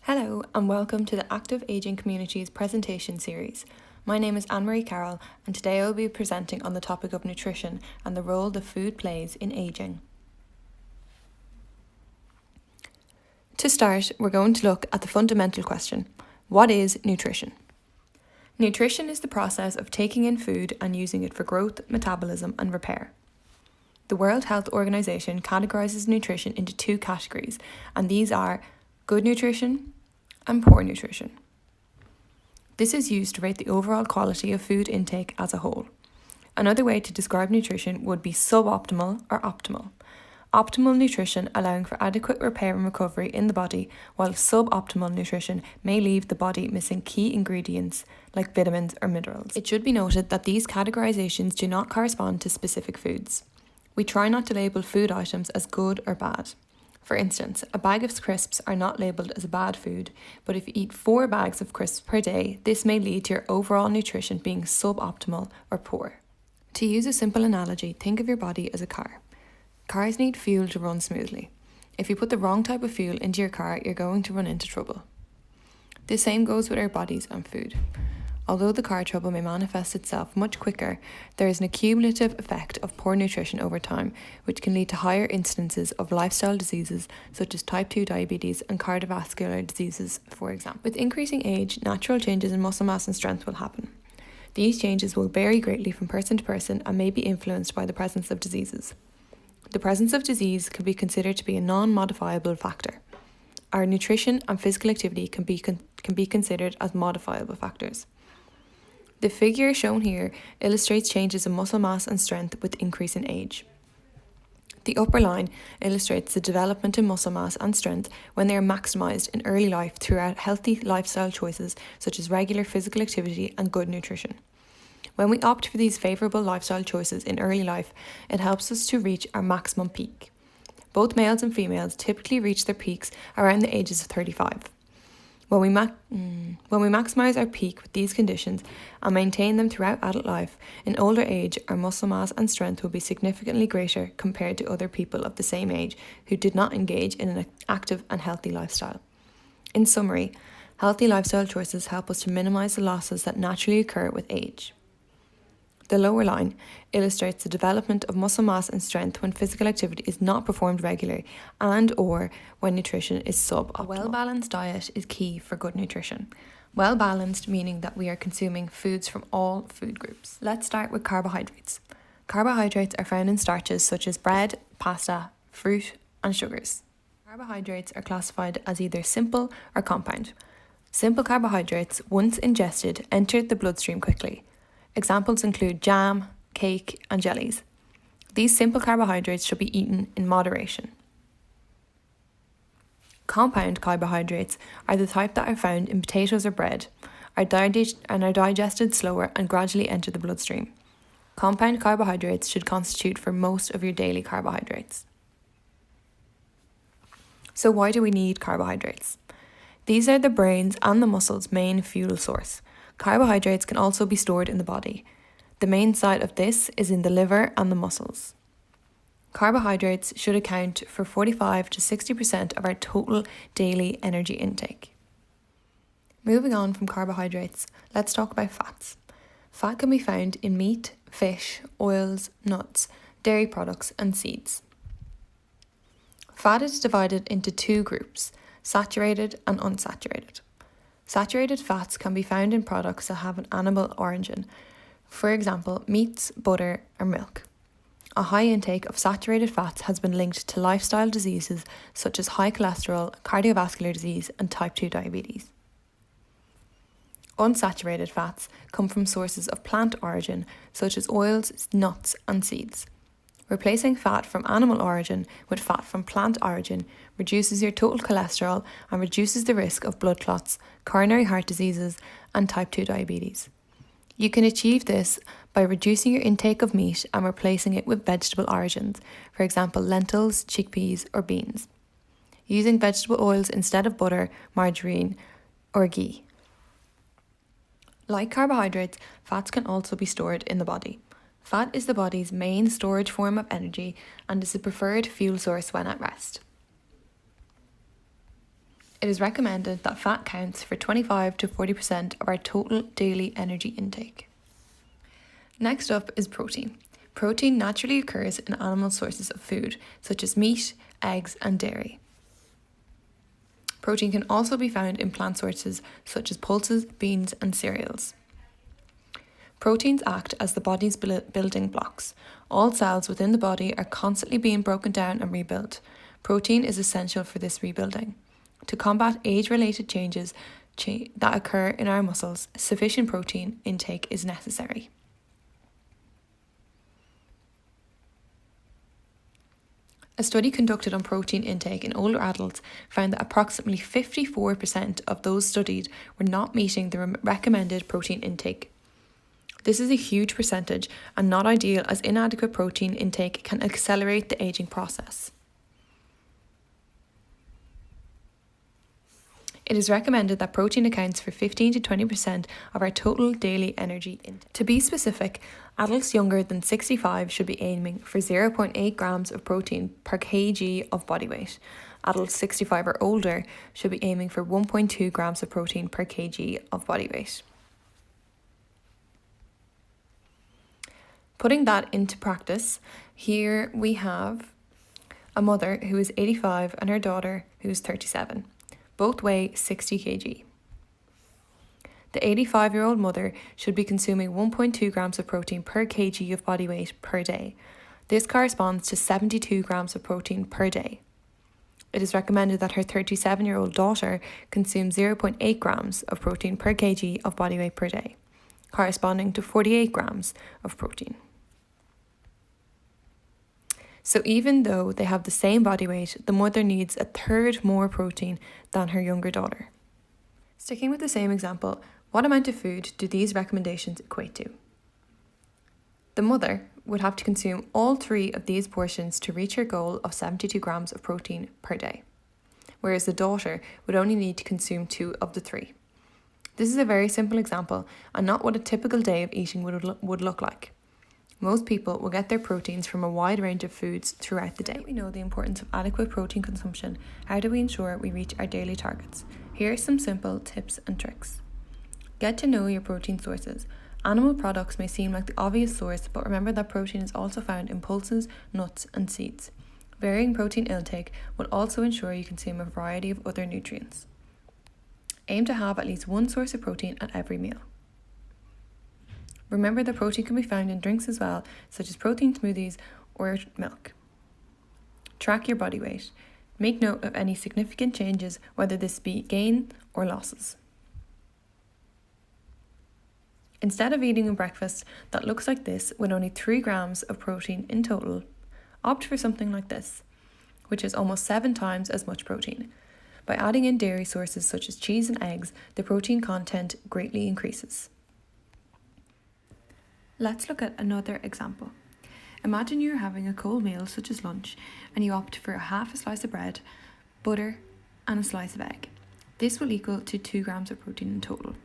Hello and welcome to the Active Ageing Community's presentation series. My name is Anne-Marie Carroll and today I will be presenting on the topic of nutrition and the role that food plays in ageing. To start, we're going to look at the fundamental question: what is nutrition? Nutrition is the process of taking in food and using it for growth, metabolism and repair. The World Health Organization categorizes nutrition into two categories, and these are good nutrition and poor nutrition. This is used to rate the overall quality of food intake as a whole. Another way to describe nutrition would be suboptimal or optimal. Optimal nutrition allowing for adequate repair and recovery in the body, while suboptimal nutrition may leave the body missing key ingredients like vitamins or minerals. It should be noted that these categorizations do not correspond to specific foods. We try not to label food items as good or bad. For instance, a bag of crisps are not labelled as a bad food, but if you eat 4 bags of crisps per day, this may lead to your overall nutrition being suboptimal or poor. To use a simple analogy, think of your body as a car. Cars need fuel to run smoothly. If you put the wrong type of fuel into your car, you're going to run into trouble. The same goes with our bodies and food. Although the car trouble may manifest itself much quicker, there is an accumulative effect of poor nutrition over time, which can lead to higher incidences of lifestyle diseases such as type 2 diabetes and cardiovascular diseases, for example. With increasing age, natural changes in muscle mass and strength will happen. These changes will vary greatly from person to person and may be influenced by the presence of diseases. The presence of disease can be considered to be a non-modifiable factor. Our nutrition and physical activity can be considered as modifiable factors. The figure shown here illustrates changes in muscle mass and strength with increase in age. The upper line illustrates the development in muscle mass and strength when they are maximised in early life throughout healthy lifestyle choices such as regular physical activity and good nutrition. When we opt for these favourable lifestyle choices in early life, it helps us to reach our maximum peak. Both males and females typically reach their peaks around the ages of 35. When we maximise our peak with these conditions and maintain them throughout adult life, in older age our muscle mass and strength will be significantly greater compared to other people of the same age who did not engage in an active and healthy lifestyle. In summary, healthy lifestyle choices help us to minimise the losses that naturally occur with age. The lower line illustrates the development of muscle mass and strength when physical activity is not performed regularly and/or when nutrition is suboptimal. A well-balanced diet is key for good nutrition. Well-balanced meaning that we are consuming foods from all food groups. Let's start with carbohydrates. Carbohydrates are found in starches such as bread, pasta, fruit, and sugars. Carbohydrates are classified as either simple or compound. Simple carbohydrates, once ingested, enter the bloodstream quickly. Examples include jam, cake, and jellies. These simple carbohydrates should be eaten in moderation. Compound carbohydrates are the type that are found in potatoes or bread, are digested slower and gradually enter the bloodstream. Compound carbohydrates should constitute for most of your daily carbohydrates. So why do we need carbohydrates? These are the brain's and the muscles' main fuel source. Carbohydrates can also be stored in the body. The main site of this is in the liver and the muscles. Carbohydrates should account for 45 to 60% of our total daily energy intake. Moving on from carbohydrates, let's talk about fats. Fat can be found in meat, fish, oils, nuts, dairy products, and seeds. Fat is divided into two groups: saturated and unsaturated. Saturated fats can be found in products that have an animal origin, for example, meats, butter, or milk. A high intake of saturated fats has been linked to lifestyle diseases such as high cholesterol, cardiovascular disease, and type 2 diabetes. Unsaturated fats come from sources of plant origin, such as oils, nuts, and seeds. Replacing fat from animal origin with fat from plant origin reduces your total cholesterol and reduces the risk of blood clots, coronary heart diseases, and type 2 diabetes. You can achieve this by reducing your intake of meat and replacing it with vegetable origins, for example lentils, chickpeas, or beans. Using vegetable oils instead of butter, margarine, or ghee. Like carbohydrates, fats can also be stored in the body. Fat is the body's main storage form of energy and is the preferred fuel source when at rest. It is recommended that fat counts for 25 to 40% of our total daily energy intake. Next up is protein. Protein naturally occurs in animal sources of food, such as meat, eggs, and dairy. Protein can also be found in plant sources such as pulses, beans, and cereals. Proteins act as the body's building blocks. All cells within the body are constantly being broken down and rebuilt. Protein is essential for this rebuilding. To combat age-related changes that occur in our muscles, sufficient protein intake is necessary. A study conducted on protein intake in older adults found that approximately 54% of those studied were not meeting the recommended protein intake. This is a huge percentage and not ideal, as inadequate protein intake can accelerate the aging process. It is recommended that protein accounts for 15 to 20% of our total daily energy intake. To be specific, adults younger than 65 should be aiming for 0.8 grams of protein per kg of body weight. Adults 65 or older should be aiming for 1.2 grams of protein per kg of body weight. Putting that into practice, here we have a mother who is 85 and her daughter who is 37. Both weigh 60 kg. The 85-year-old mother should be consuming 1.2 grams of protein per kg of body weight per day. This corresponds to 72 grams of protein per day. It is recommended that her 37-year-old daughter consume 0.8 grams of protein per kg of body weight per day, corresponding to 48 grams of protein. So even though they have the same body weight, the mother needs a third more protein than her younger daughter. Sticking with the same example, what amount of food do these recommendations equate to? The mother would have to consume all 3 of these portions to reach her goal of 72 grams of protein per day, whereas the daughter would only need to consume 2 of the 3. This is a very simple example and not what a typical day of eating would look like. Most people will get their proteins from a wide range of foods throughout the day. Now that we know the importance of adequate protein consumption, how do we ensure we reach our daily targets? Here are some simple tips and tricks. Get to know your protein sources. Animal products may seem like the obvious source, but remember that protein is also found in pulses, nuts, and seeds. Varying protein intake will also ensure you consume a variety of other nutrients. Aim to have at least one source of protein at every meal. Remember that protein can be found in drinks as well, such as protein smoothies or milk. Track your body weight. Make note of any significant changes, whether this be gain or losses. Instead of eating a breakfast that looks like this with only 3 grams of protein in total, opt for something like this, which is almost 7 times as much protein. By adding in dairy sources such as cheese and eggs, the protein content greatly increases. Let's look at another example. Imagine you're having a cold meal such as lunch and you opt for half a slice of bread, butter and a slice of egg. This will equal to 2 grams of protein in total.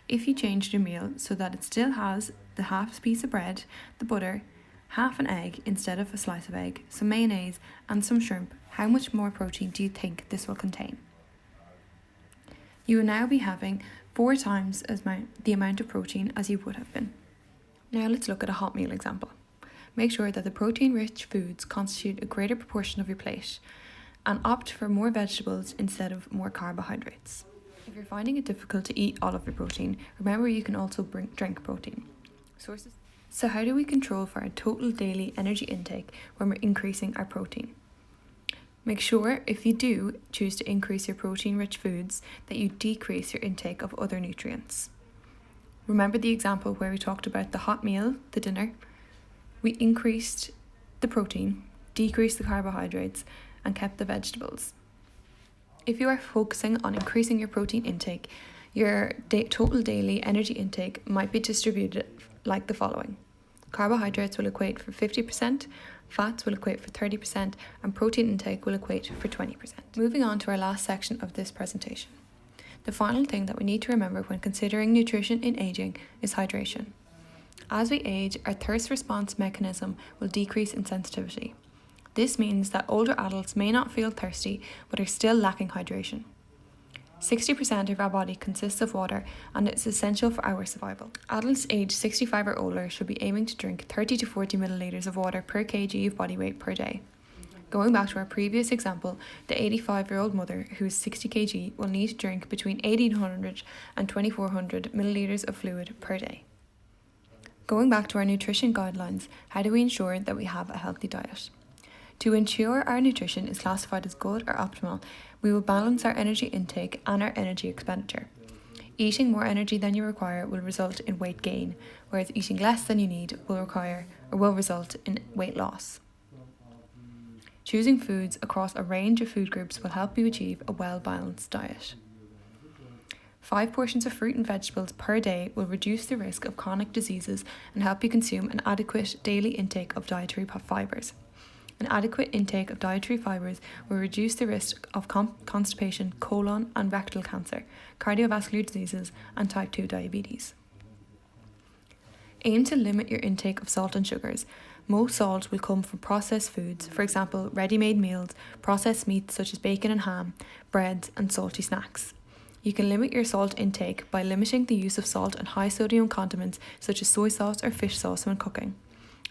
If you changed your meal so that it still has the half piece of bread, the butter, half an egg instead of a slice of egg, some mayonnaise and some shrimp, how much more protein do you think this will contain? You will now be having 4 times the amount of protein as you would have been. Now let's look at a hot meal example. Make sure that the protein-rich foods constitute a greater proportion of your plate and opt for more vegetables instead of more carbohydrates. If you're finding it difficult to eat all of your protein, remember you can also drink protein sources. So how do we control for our total daily energy intake when we're increasing our protein? Make sure, if you do choose to increase your protein-rich foods, that you decrease your intake of other nutrients. Remember the example where we talked about the hot meal, the dinner? We increased the protein, decreased the carbohydrates, and kept the vegetables. If you are focusing on increasing your protein intake, your total daily energy intake might be distributed like the following. Carbohydrates will equate for 50%, fats will equate for 30%, and protein intake will equate for 20%. Moving on to our last section of this presentation. The final thing that we need to remember when considering nutrition in aging is hydration. As we age, our thirst response mechanism will decrease in sensitivity. This means that older adults may not feel thirsty but are still lacking hydration. 60% of our body consists of water and it's essential for our survival. Adults aged 65 or older should be aiming to drink 30 to 40 millilitres of water per kg of body weight per day. Going back to our previous example, the 85-year-old mother who is 60 kg will need to drink between 1800 and 2400 millilitres of fluid per day. Going back to our nutrition guidelines, how do we ensure that we have a healthy diet? To ensure our nutrition is classified as good or optimal, we will balance our energy intake and our energy expenditure. Eating more energy than you require will result in weight gain, whereas eating less than you need will result in weight loss. Choosing foods across a range of food groups will help you achieve a well-balanced diet. 5 portions of fruit and vegetables per day will reduce the risk of chronic diseases and help you consume an adequate daily intake of dietary fibres. An adequate intake of dietary fibres will reduce the risk of constipation, colon and rectal cancer, cardiovascular diseases, and type 2 diabetes. Aim to limit your intake of salt and sugars. Most salt will come from processed foods, for example, ready-made meals, processed meats such as bacon and ham, breads, and salty snacks. You can limit your salt intake by limiting the use of salt and high-sodium condiments such as soy sauce or fish sauce when cooking.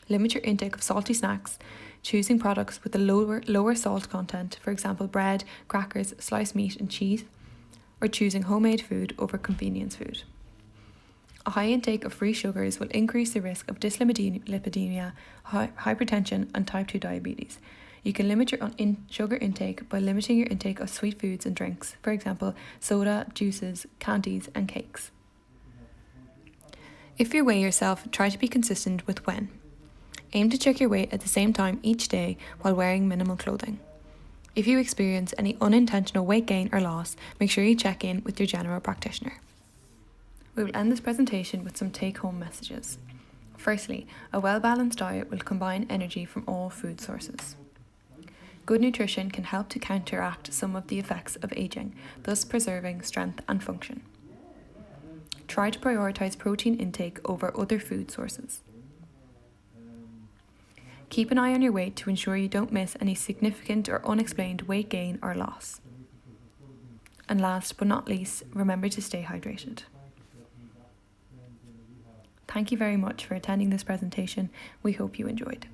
Limit your intake of salty snacks, choosing products with a lower salt content, for example bread, crackers, sliced meat and cheese, or choosing homemade food over convenience food. A high intake of free sugars will increase the risk of dyslipidemia, hypertension and type 2 diabetes. You can limit your sugar intake by limiting your intake of sweet foods and drinks, for example soda, juices, candies and cakes. If you weigh yourself, try to be consistent with when. Aim to check your weight at the same time each day while wearing minimal clothing. If you experience any unintentional weight gain or loss, make sure you check in with your general practitioner. We will end this presentation with some take-home messages. Firstly, a well-balanced diet will combine energy from all food sources. Good nutrition can help to counteract some of the effects of aging, thus preserving strength and function. Try to prioritise protein intake over other food sources. Keep an eye on your weight to ensure you don't miss any significant or unexplained weight gain or loss. And last but not least, remember to stay hydrated. Thank you very much for attending this presentation. We hope you enjoyed.